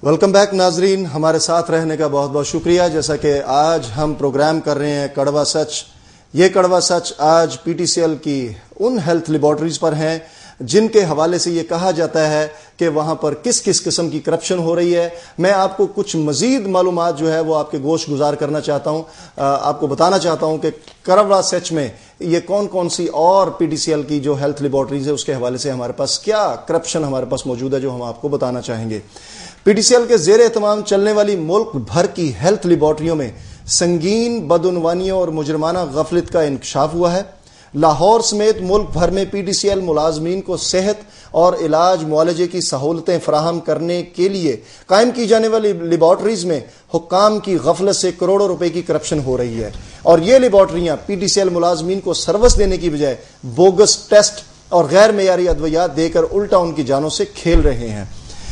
Welcome back ناظرین، ہمارے ساتھ رہنے کا بہت بہت شکریہ۔ جیسا کہ آج ہم پروگرام کر رہے ہیں کڑوا سچ، یہ کڑوا سچ آج پی ٹی سی ایل کی ان ہیلتھ لیبارٹریز پر ہیں جن کے حوالے سے یہ کہا جاتا ہے کہ وہاں پر کس کس قسم کی کرپشن ہو رہی ہے۔ میں آپ کو کچھ مزید معلومات جو ہے وہ آپ کے گوش گزار کرنا چاہتا ہوں، آپ کو بتانا چاہتا ہوں کہ کڑوا سچ میں یہ کون کون سی اور پی ٹی سی ایل کی جو ہیلتھ لیبارٹریز ہے اس کے حوالے سے ہمارے پاس کیا کرپشن ہمارے پاس موجود ہے جو ہم آپ کو بتانا چاہیں گے۔ پی ٹی سی ایل کے زیر اہتمام چلنے والی ملک بھر کی ہیلتھ لیبارٹریوں میں سنگین بدعنوانیوں اور مجرمانہ غفلت کا انکشاف ہوا ہے۔ لاہور سمیت ملک بھر میں پی ٹی سی ایل ملازمین کو صحت اور علاج معالجے کی سہولتیں فراہم کرنے کے لیے قائم کی جانے والی لیبارٹریز میں حکام کی غفلت سے کروڑوں روپے کی کرپشن ہو رہی ہے، اور یہ لیبارٹریاں پی ٹی سی ایل ملازمین کو سروس دینے کی بجائے بوگس ٹیسٹ اور غیر معیاری ادویات دے کر الٹا ان کی جانوں سے کھیل رہے ہیں۔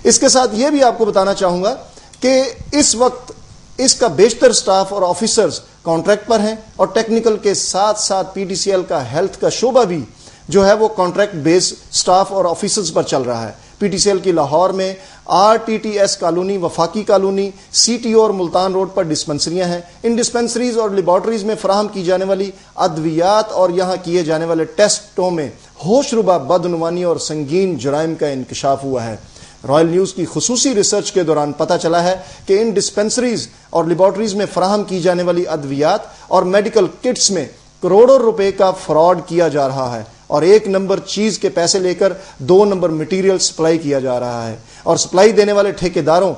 اس کے ساتھ یہ بھی آپ کو بتانا چاہوں گا کہ اس وقت اس کا بیشتر سٹاف اور آفیسرز کانٹریکٹ پر ہیں، اور ٹیکنیکل کے ساتھ ساتھ پی ٹی سی ایل کا ہیلتھ کا شعبہ بھی جو ہے وہ کانٹریکٹ بیس سٹاف اور آفیسرز پر چل رہا ہے۔ پی ٹی سی ایل کی لاہور میں R T T S colony, وفاقی کالونی، سی ٹی او اور ملتان روڈ پر ڈسپنسریاں ہیں۔ ان ڈسپنسریز اور لیبارٹریز میں فراہم کی جانے والی ادویات اور یہاں کیے جانے والے ٹیسٹوں میں ہوش ربا بدعنوانی اور سنگین جرائم کا انکشاف ہوا ہے۔ رائل نیوز کی خصوصی ریسرچ کے دوران پتہ چلا ہے کہ ان ڈسپنسریز اور لیبارٹریز میں فراہم کی جانے والی ادویات اور میڈیکل کٹس میں کروڑوں روپے کا فراڈ کیا جا رہا ہے، اور 1 نمبر چیز کے پیسے لے کر 2 نمبر مٹیریل سپلائی کیا جا رہا ہے، اور سپلائی دینے والے ٹھیکیداروں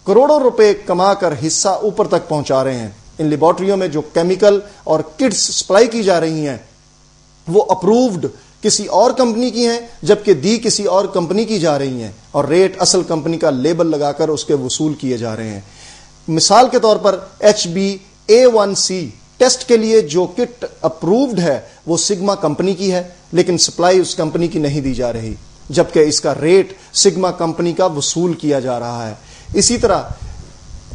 کروڑوں روپے کما کر حصہ اوپر تک پہنچا رہے ہیں۔ ان لیبارٹریوں میں جو کیمیکل اور کٹس سپلائی کی جا رہی ہیں وہ اپرووڈ کسی اور کمپنی کی ہیں، جبکہ دی کسی اور کمپنی کی جا رہی ہیں، اور ریٹ اصل کمپنی کا لیبل لگا کر اس کے وصول کیے جا رہے ہیں۔ مثال کے طور پر HbA1c ٹیسٹ کے لیے جو کٹ اپرووڈ ہے وہ سگما کمپنی کی ہے، لیکن سپلائی اس کمپنی کی نہیں دی جا رہی، جبکہ اس کا ریٹ سگما کمپنی کا وصول کیا جا رہا ہے۔ اسی طرح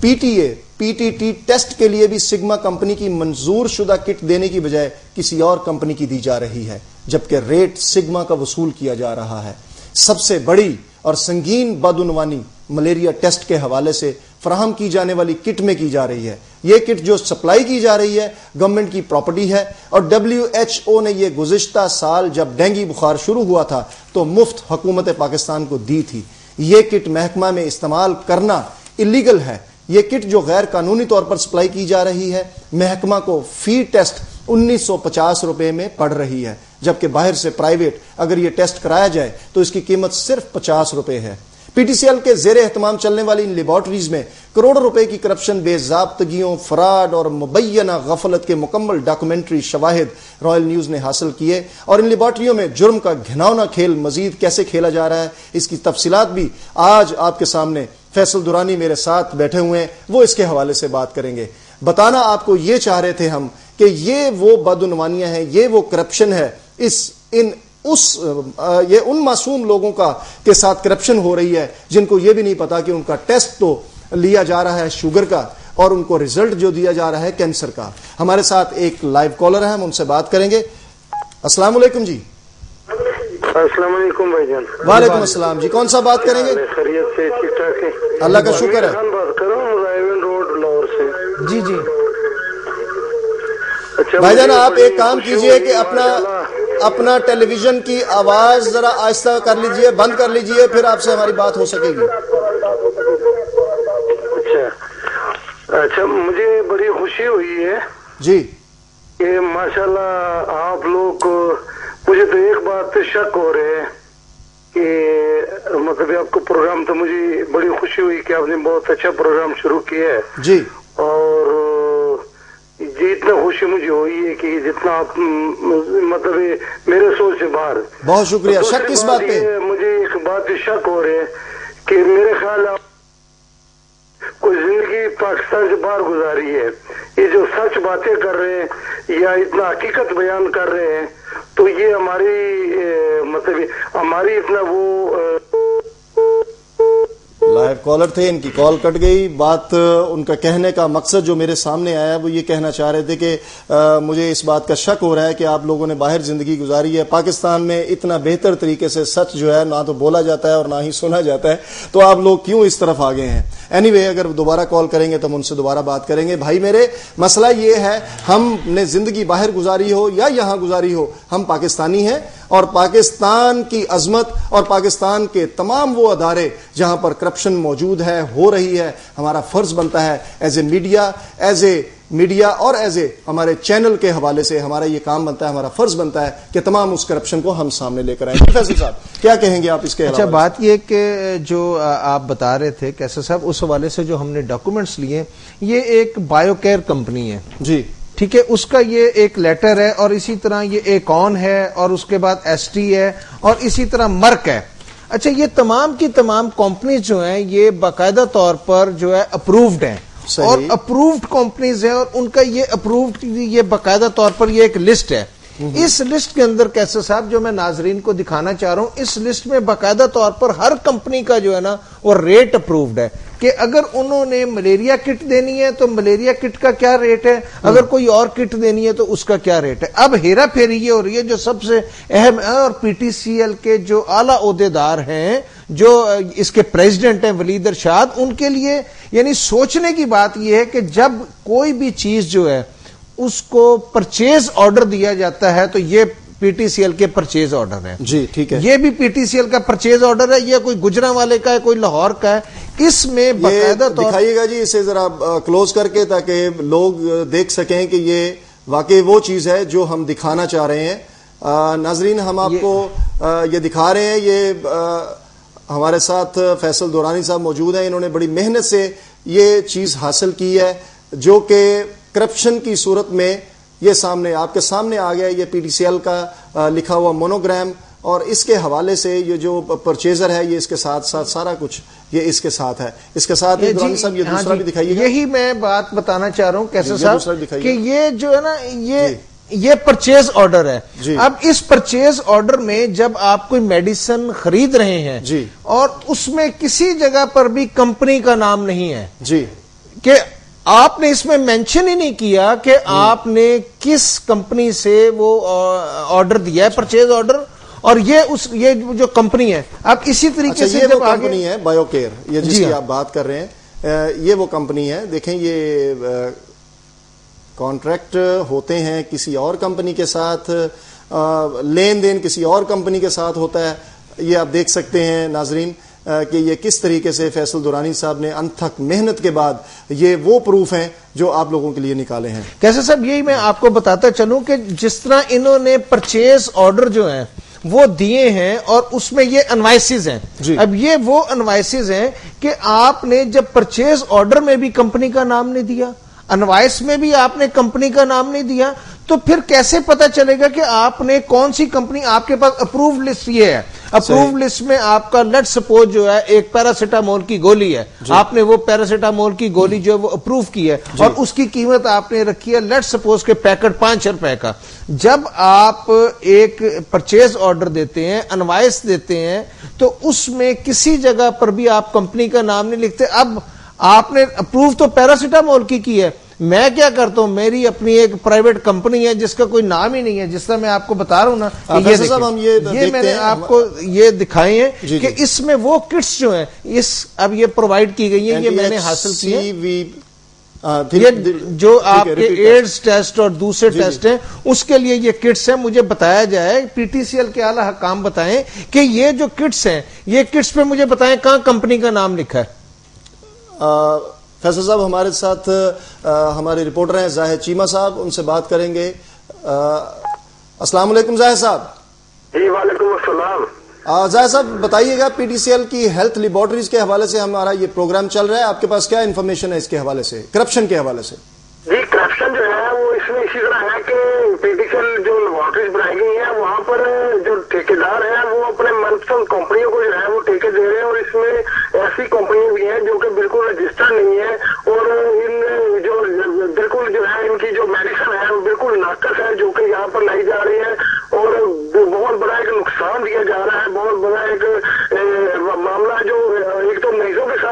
پی ٹی ٹی ٹیسٹ کے لیے بھی سگما کمپنی کی منظور شدہ کٹ دینے کی بجائے کسی اور کمپنی کی دی جا رہی ہے، جبکہ ریٹ سگما کا وصول کیا جا رہا ہے۔ سب سے بڑی اور سنگین بدعنوانی ملیریا ٹیسٹ کے حوالے سے فراہم کی جانے والی کٹ میں کی جا رہی ہے۔ یہ کٹ جو سپلائی کی جا رہی ہے گورنمنٹ کی پراپرٹی ہے، اور WHO نے یہ گزشتہ سال جب ڈینگی بخار شروع ہوا تھا تو مفت حکومت پاکستان کو دی تھی۔ یہ کٹ محکمہ میں استعمال کرنا اللیگل ہے۔ یہ کٹ جو غیر قانونی طور پر سپلائی کی جا رہی ہے محکمہ کو فی ٹیسٹ 1950 روپے میں پڑ رہی ہے، جبکہ باہر سے پرائیویٹ اگر یہ ٹیسٹ کرایا جائے تو اس کی قیمت صرف 50 روپے ہے۔ پی ٹی سی ایل کے زیر اہتمام چلنے والی ان لیبارٹریز میں کروڑوں روپے کی کرپشن، بے ضابطگیوں، فراڈ اور مبینہ غفلت کے مکمل ڈاکومنٹری شواہد رائل نیوز نے حاصل کیے، اور ان لیبارٹریوں میں جرم کا گھناؤنا کھیل مزید کیسے کھیلا جا رہا ہے اس کی تفصیلات بھی آج آپ کے سامنے فیصل درانی میرے ساتھ بیٹھے ہوئے ہیں، وہ اس کے حوالے سے بات کریں گے۔ بتانا آپ کو یہ چاہ رہے تھے ہم کہ یہ وہ بدعنوانیاں ہیں، یہ وہ کرپشن ہے، یہ ان معصوم لوگوں کا کے ساتھ کرپشن ہو رہی ہے جن کو یہ بھی نہیں پتا کہ ان کا ٹیسٹ تو لیا جا رہا ہے شوگر کا، اور ان کو رزلٹ جو دیا جا رہا ہے کینسر کا۔ ہمارے ساتھ ایک لائیو کالر ہے، ہم ان سے بات کریں گے۔ السلام علیکم جی۔ السلام علیکم بھائی جان۔ وعلیکم السلام جی، کون سا بات کریں گے؟ خیریت سے، ٹھیک ٹھاک ہے، اللہ کا شکر ہے۔ بات کر رہا ہوں رائیون روڈ لاہور سے۔ جی جی اچھا بھائی جان، آپ ایک کام کیجئے کہ اپنا ٹیلی ویژن کی آواز ذرا آہستہ کر لیجئے، بند کر لیجئے، پھر آپ سے ہماری بات ہو سکے گی۔ اچھا، مجھے بڑی خوشی ہوئی ہے جی کہ ماشاءاللہ آپ لوگ، مجھے تو ایک بات پہ شک ہو رہے ہیں کہ مطلب آپ کو پروگرام، تو مجھے بڑی خوشی ہوئی کہ آپ نے بہت اچھا پروگرام شروع کیا ہے جی، اور جتنا خوشی مجھے ہوئی ہے کہ جتنا آپ مطلب میرے سوچ سے باہر۔ بہت شکریہ۔ شک کس بات پہ؟ مجھے ایک بات پہ شک ہو رہے ہیں کہ میرے خیال آپ کوئی زندگی پاکستان سے باہر گزاری ہے، یہ جو سچ باتیں کر رہے ہیں یا اتنا حقیقت بیان کر رہے ہیں، تو یہ ہماری مطلب ہماری اتنا وہ لائیو کالر تھے, ان کی کال کٹ گئی. بات ان کا کہنے کا مقصد جو میرے سامنے آیا وہ یہ کہنا چاہ رہے تھے کہ مجھے اس بات کا شک ہو رہا ہے کہ آپ لوگوں نے باہر زندگی گزاری ہے, پاکستان میں اتنا بہتر طریقے سے سچ جو ہے نہ تو بولا جاتا ہے اور نہ ہی سنا جاتا ہے, تو آپ لوگ کیوں اس طرف آگے ہیں. اینی وے, اگر دوبارہ کال کریں گے تو ہم ان سے دوبارہ بات کریں گے. بھائی میرے, مسئلہ یہ ہے ہم نے زندگی باہر گزاری ہو یا یہاں گزاری ہو, ہم پاکستانی ہیں, اور پاکستان کی عظمت اور پاکستان کے تمام وہ ادارے جہاں پر کرپشن موجود ہے, ہو رہی ہے, ہمارا فرض بنتا ہے ایز اے میڈیا اور ایز اے ہمارے چینل کے حوالے سے ہمارا یہ کام بنتا ہے, ہمارا فرض بنتا ہے کہ تمام اس کرپشن کو ہم سامنے لے کر آئیں. فیصل صاحب کیا کہیں گے آپ اس کے حوالے سے؟ اچھا, بات یہ کہ جو آپ بتا رہے تھے کیسر صاحب, اس حوالے سے جو ہم نے ڈاکومنٹس لیے, یہ ایک بایو کیئر کمپنی ہے جی, ٹھیک ہے, اس کا یہ ایک لیٹر ہے, اور اسی طرح یہ ایکون ہے, اور اس کے بعد ایس ٹی ہے, اور اسی طرح مرک ہے. اچھا, یہ تمام کی تمام کمپنیز جو ہیں یہ باقاعدہ طور پر جو ہے اپرووڈ ہیں, اور اپرووڈ کمپنیز ہیں, اور ان کا یہ اپرووڈ یہ باقاعدہ طور پر یہ ایک لسٹ ہے. اس لسٹ کے اندر کیسر صاحب جو میں ناظرین کو دکھانا چاہ رہا ہوں, اس لسٹ میں باقاعدہ طور پر ہر کمپنی کا جو ہے نا وہ ریٹ اپرووڈ ہے کہ اگر انہوں نے ملیریا کٹ دینی ہے تو ملیریا کٹ کا کیا ریٹ ہے, اگر کوئی اور کٹ دینی ہے تو اس کا کیا ریٹ ہے. اب ہیرا پھیری یہ ہو رہی ہے جو سب سے اہم ہے, اور پی ٹی سی ایل کے جو اعلیٰ عہدیدار ہیں, جو اس کے پریزیڈنٹ ہیں ولید ارشاد, ان کے لیے یعنی سوچنے کی بات یہ ہے کہ جب کوئی بھی چیز جو ہے اس کو پرچیز آرڈر دیا جاتا ہے تو یہ پی ٹی سی ایل کے پرچیز آرڈر ہے. جی ٹھیک ہے, یہ بھی پی ٹی سی ایل کا پرچیز آرڈر ہے, یہ کوئی گجرانوالے کا ہے, کوئی لاہور کا ہے. اس میں باقاعدہ طور دکھائیے گا جی اسے ذرا کلوز کر کے, تاکہ لوگ دیکھ سکیں کہ یہ واقعی وہ چیز ہے جو ہم دکھانا چاہ رہے ہیں. ناظرین, ہم آپ کو یہ دکھا رہے ہیں, یہ ہمارے ساتھ فیصل دورانی صاحب موجود ہیں. انہوں نے بڑی محنت سے یہ چیز حاصل کی ہے جو کہ کرپشن کی صورت میں یہ سامنے آپ کے سامنے آ گیا. یہ پی ٹی سی ایل کا لکھا ہوا مونوگرام, اور اس کے حوالے سے یہ جو پرچیزر ہے یہ اس کے ساتھ ساتھ سارا کچھ یہ اس کے ساتھ ہے. اس کے ساتھ دورانی صاحب یہ دوسرا بھی دکھائیے گا. یہی میں بات بتانا چاہ رہا ہوں کیسے صاحب کہ یہ جو ہے نا یہ پرچیز آرڈر ہے. اب اس پرچیز آرڈر میں جب آپ کوئی میڈیسن خرید رہے ہیں اور اس میں کسی جگہ پر بھی کمپنی کا نام نہیں ہے جی, کہ آپ نے اس میں مینشن ہی نہیں کیا کہ آپ نے کس کمپنی سے وہ آرڈر دیا ہے, پرچیز آرڈر, اور یہ جو کمپنی ہے. اب اسی طریقے سے یہ وہ کمپنی ہے بایو کیئر, یہ جس کی آپ بات کر رہے ہیں, یہ وہ کمپنی ہے. دیکھیں یہ کانٹریکٹ ہوتے ہیں کسی اور کمپنی کے ساتھ, لین دین کسی اور کمپنی کے ساتھ ہوتا ہے. یہ آپ دیکھ سکتے ہیں ناظرین کہ یہ کس طریقے سے فیصل دورانی صاحب نے انتھک محنت کے بعد یہ وہ پروف ہیں جو آپ لوگوں کے لیے نکالے ہیں. کیسے صاحب, یہی میں آپ کو بتاتا چلوں کہ جس طرح انہوں نے پرچیز آرڈر جو ہیں وہ دیے ہیں, اور اس میں یہ انوائسز ہیں. اب یہ وہ انوائسز ہیں کہ آپ نے جب پرچیز آرڈر میں بھی کمپنی کا نام نہیں دیا, انوائس میں بھی آپ نے کمپنی کا نام نہیں دیا, تو پھر کیسے پتا چلے گا کہ آپ نے کون سی کمپنی. آپ کے پاس اپروو لسٹ یہ ہے, اپروو لسٹ میں آپ کا لیٹ سپوز جو ہے ایک پیراسیٹامول کی گولی ہے, آپ نے وہ پیراسیٹامول کی گولی جو ہے وہ اپروو کی ہے, اور اس کی قیمت آپ نے رکھی ہے لیٹ سپوز کے پیکٹ 5 روپے کا. جب آپ ایک پرچیز آرڈر دیتے ہیں, انوائس دیتے ہیں, تو اس میں کسی جگہ پر بھی آپ کمپنی کا نام نہیں لکھتے. اب آپ نے اپروو تو پیراسیٹامول کی ہے, میں کیا کرتا ہوں, میری اپنی ایک پرائیویٹ کمپنی ہے جس کا کوئی نام ہی نہیں ہے, جس طرح میں آپ کو بتا رہا ہوں نا, یہ میں نے آپ کو یہ دکھائے ہیں کہ اس میں وہ کٹس جو ہیں اب یہ پرووائڈ کی گئی ہیں, یہ میں نے حاصل کی ہیں. جو آپ کے ایڈز ٹیسٹ اور دوسرے ٹیسٹ ہیں اس کے لیے یہ کٹس ہیں. مجھے بتایا جائے, پی ٹی سی ایل کے اعلیٰ حکام بتائیں کہ یہ جو کٹس ہیں, یہ کٹس پہ مجھے بتائیں کہاں کمپنی کا نام لکھا ہے. فیصل صاحب ہمارے ساتھ ہمارے رپورٹر ہیں زاہد چیمہ صاحب, ان سے بات کریں گے. السلام علیکم زاہد صاحب. جی وعلیکم السلام. زاہد صاحب بتائیے گا, پی ٹی سی ایل کی ہیلتھ لیبارٹریز کے حوالے سے ہمارا یہ پروگرام چل رہا ہے, آپ کے پاس کیا انفارمیشن ہے اس کے حوالے سے, کرپشن کے حوالے سے؟ جی کرپشن جو ہے وہ اس میں اسی طرح ہے کہ پی ٹی سی ایل جو لیبارٹریز بنائی گئی ہیں وہاں پر جو ٹھیکیدار ہیں وہ اپنے من پسند کمپنیوں کو جو ہے وہ ٹھیکے دے رہے ہیں, اور اس میں ایسی کمپنیاں بھی ہیں جو کہ بالکل رجسٹر نہیں ہے, اور ان جو بالکل جو ہے ان کی جو میڈیسن ہے وہ بالکل ناقص ہے جو کہ یہاں پر لائی جا رہی ہے, اور بہت بڑا ایک نقصان دیا جا رہا ہے. بہت بڑا ایک معاملہ جو ایک تو مریضوں کے ساتھ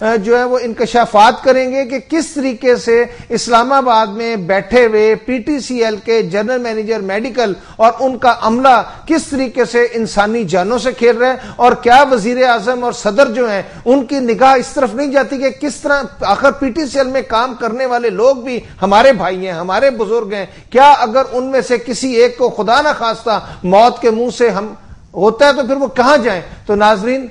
جو ہے وہ انکشافات کریں گے کہ کس طریقے سے اسلام آباد میں بیٹھے ہوئے پی ٹی سی ایل کے جنرل مینیجر میڈیکل اور ان کا عملہ کس طریقے سے انسانی جانوں سے کھیل رہے ہیں، اور کیا وزیر اعظم اور صدر جو ہیں ان کی نگاہ اس طرف نہیں جاتی کہ کس طرح آخر پی ٹی سی ایل میں کام کرنے والے لوگ بھی ہمارے بھائی ہیں، ہمارے بزرگ ہیں، کیا اگر ان میں سے کسی ایک کو خدا نہ خواستہ موت کے منہ سے ہم ہوتا ہے تو پھر وہ کہاں جائیں؟ تو ناظرین،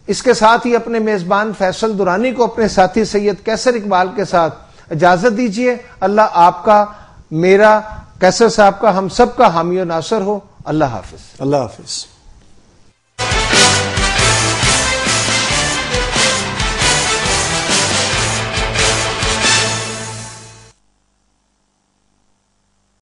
اس کے ساتھ ہی اپنے میزبان فیصل درانی کو اپنے ساتھی سید کیسر اقبال کے ساتھ اجازت دیجیے۔ اللہ آپ کا، میرا، کیسر صاحب کا، ہم سب کا حامی و ناصر ہو۔ اللہ حافظ۔ اللہ حافظ۔